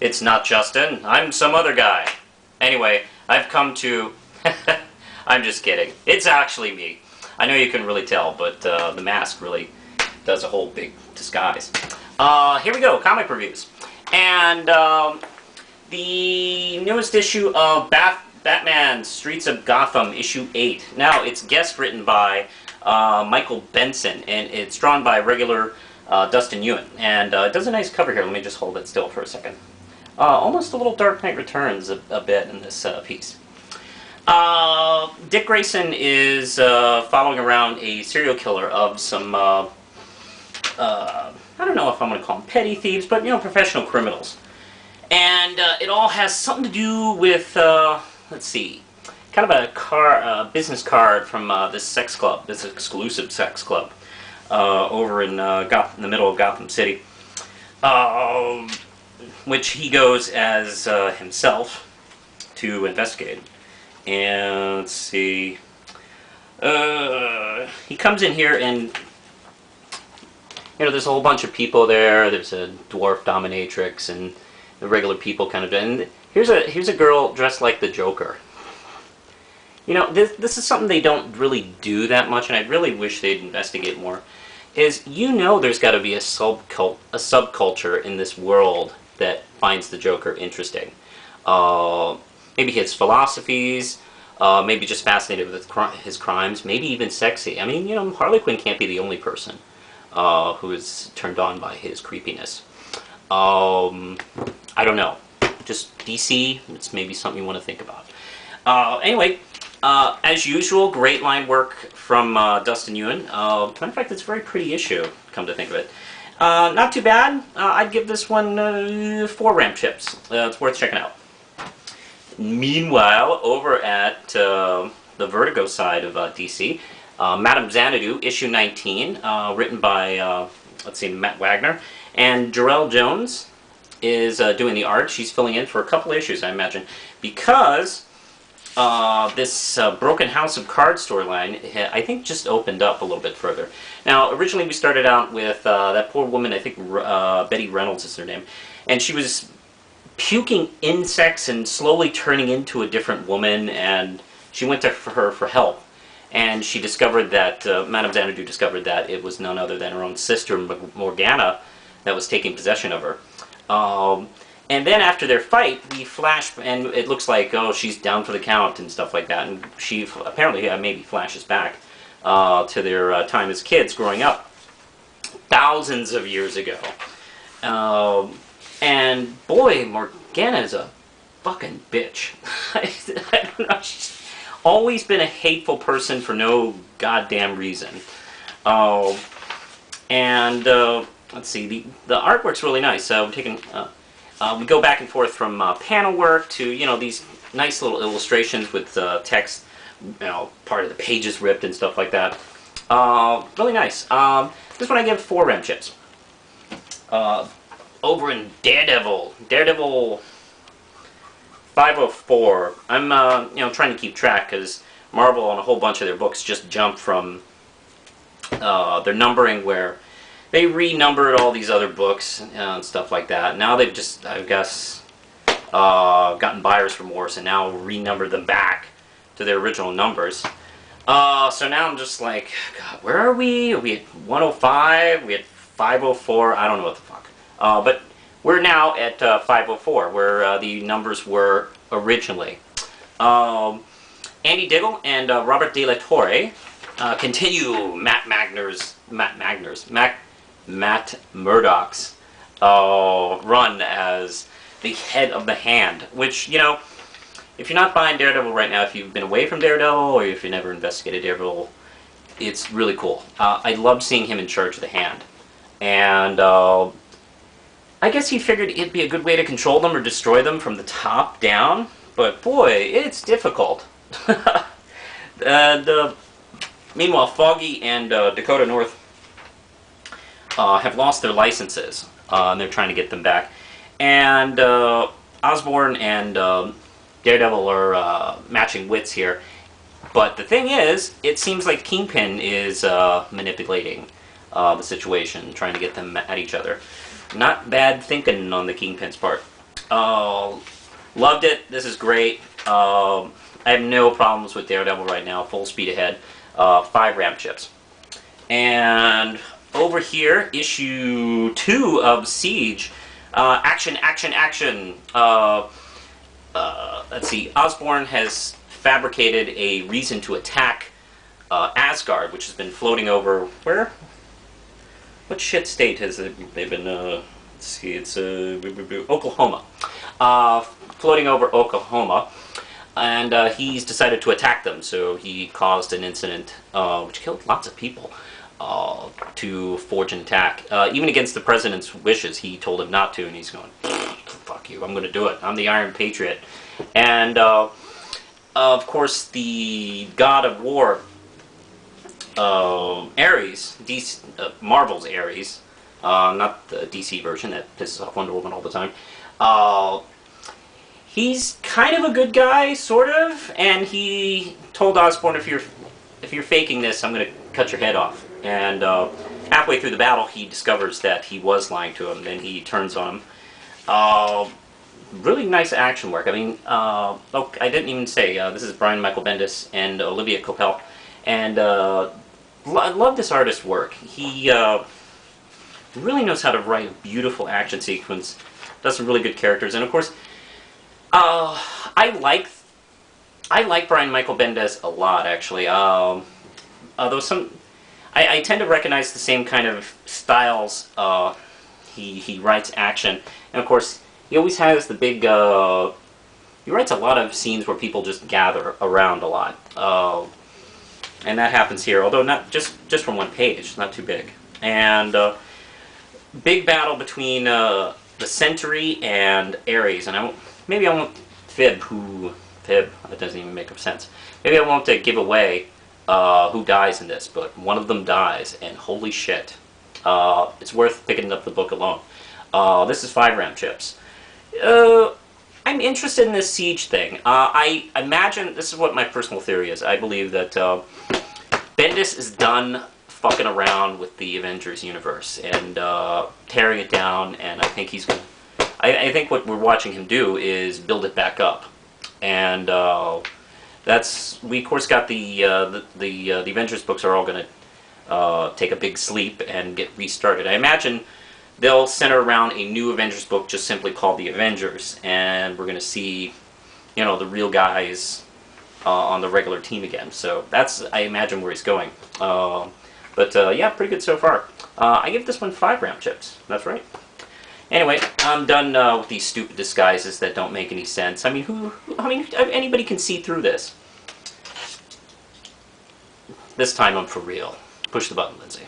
It's not Justin. I'm some other guy. Anyway, I've come to... I'm just kidding. It's actually me. I know you can really tell, but the mask really does a whole big disguise. Here we go, comic reviews. And the newest issue of Batman Streets of Gotham, issue 8. Now, it's guest written by Michael Benson, and it's drawn by regular Dustin Ewan. And it does a nice cover here. Let me just hold it still for a second. Almost a little Dark Knight Returns a bit in this piece. Dick Grayson is following around a serial killer of some, I don't know if I'm going to call them petty thieves, but, you know, professional criminals. And it all has something to do with, let's see, kind of a business card from this sex club, this exclusive sex club, over in the middle of Gotham City, which he goes as himself to investigate. And let's see, he comes in here and, you know, there's a whole bunch of people there. There's a dwarf dominatrix and the regular people kind of, and here's a girl dressed like the Joker. You know, this is something they don't really do that much, and I really wish they'd investigate more. Is, you know, there's got to be a subculture in this world that finds the Joker interesting. Maybe his philosophies, maybe just fascinated with his crimes, maybe even sexy. I mean, you know, Harley Quinn can't be the only person who is turned on by his creepiness. I don't know. Just DC, it's maybe something you want to think about. Anyway, as usual, great line work from Dustin Ewan. Matter of fact, it's a very pretty issue, come to think of it. Not too bad. I'd give this one 4 ramp chips. It's worth checking out. Meanwhile, over at the Vertigo side of DC, Madame Xanadu, issue 19, written by, let's see, Matt Wagner, and Jarrell Jones is doing the art. She's filling in for a couple issues, I imagine, because this Broken House of Cards storyline, I think, just opened up a little bit further. Now, originally we started out with that poor woman, I think Betty Reynolds is her name, and she was puking insects and slowly turning into a different woman, and she went to her for help, and she discovered that, Madame Xanadu discovered that it was none other than her own sister, Morgana, that was taking possession of her. And then after their fight, we flash, and it looks like, oh, she's down for the count and stuff like that, and she apparently maybe flashes back to their time as kids growing up thousands of years ago. And boy, Morgana is a fucking bitch. I don't know, she's always been a hateful person for no goddamn reason. And let's see, the artwork's really nice. We're taking, we go back and forth from panel work to, you know, these nice little illustrations with text, you know, part of the pages ripped and stuff like that. Really nice. This one I give 4 rem chips. Over in Daredevil 504. I'm you know, trying to keep track because Marvel on a whole bunch of their books just jumped from their numbering where they renumbered all these other books and stuff like that. Now they've just, I guess, gotten buyer's remorse and now renumbered them back to their original numbers. So now I'm just like, God, where are we? Are we at 105? Are we at 504? I don't know what the fuck. But we're now at 504, where the numbers were originally. Andy Diggle and Robert De La Torre continue Matt Murdock's run as the head of the Hand, which, you know, if you're not buying Daredevil right now, if you've been away from Daredevil, or if you never investigated Daredevil, it's really cool. I love seeing him in charge of the Hand. And I guess he figured it'd be a good way to control them or destroy them from the top down, but boy, it's difficult. Meanwhile, Foggy and Dakota North have lost their licenses, and they're trying to get them back. And Osborn and Daredevil are matching wits here. But the thing is, it seems like Kingpin is manipulating the situation, trying to get them at each other. Not bad thinking on the Kingpin's part. Loved it. This is great. I have no problems with Daredevil right now. Full speed ahead. 5 RAM chips. And over here, issue 2 of Siege. Action, action, action. Let's see. Osborn has fabricated a reason to attack Asgard, which has been floating over where? What shit state has they've been? Let's see. It's Oklahoma. Floating over Oklahoma, and he's decided to attack them. So he caused an incident which killed lots of people. To forge an attack. Even against the president's wishes, he told him not to, and he's going, fuck you, I'm going to do it. I'm the Iron Patriot. And, of course, the god of war, Ares, Marvel's Ares, not the DC version that pisses off Wonder Woman all the time, he's kind of a good guy, sort of, and he told Osborn, if you're faking this, I'm going to cut your head off. And halfway through the battle, he discovers that he was lying to him. Then he turns on him. Really nice action work. I mean, I didn't even say, this is Brian Michael Bendis and Olivia Coppel. And I love this artist's work. He really knows how to write a beautiful action sequence. Does some really good characters. And of course, I like Brian Michael Bendis a lot, actually. Although I tend to recognize the same kind of styles. He writes action, and of course, he always has the big. He writes a lot of scenes where people just gather around a lot, and that happens here. Although not just from one page, not too big. And big battle between the Centauri and Ares, and maybe I won't fib. That doesn't even make sense. Maybe I won't give away who dies in this, but one of them dies, and holy shit, it's worth picking up the book alone. This is 5 RAM chips. I'm interested in this Siege thing. I imagine, this is what my personal theory is, I believe that Bendis is done fucking around with the Avengers universe and tearing it down, and I think he's gonna, I think what we're watching him do is build it back up. And we of course got the Avengers books are all going to take a big sleep and get restarted. I imagine they'll center around a new Avengers book just simply called The Avengers, and we're going to see, the real guys on the regular team again. So that's, I imagine, where he's going. Yeah, pretty good so far. I give this one 5 RAM chips. That's right. Anyway, I'm done with these stupid disguises that don't make any sense. I mean, anybody can see through this. This time I'm for real. Push the button, Lindsay.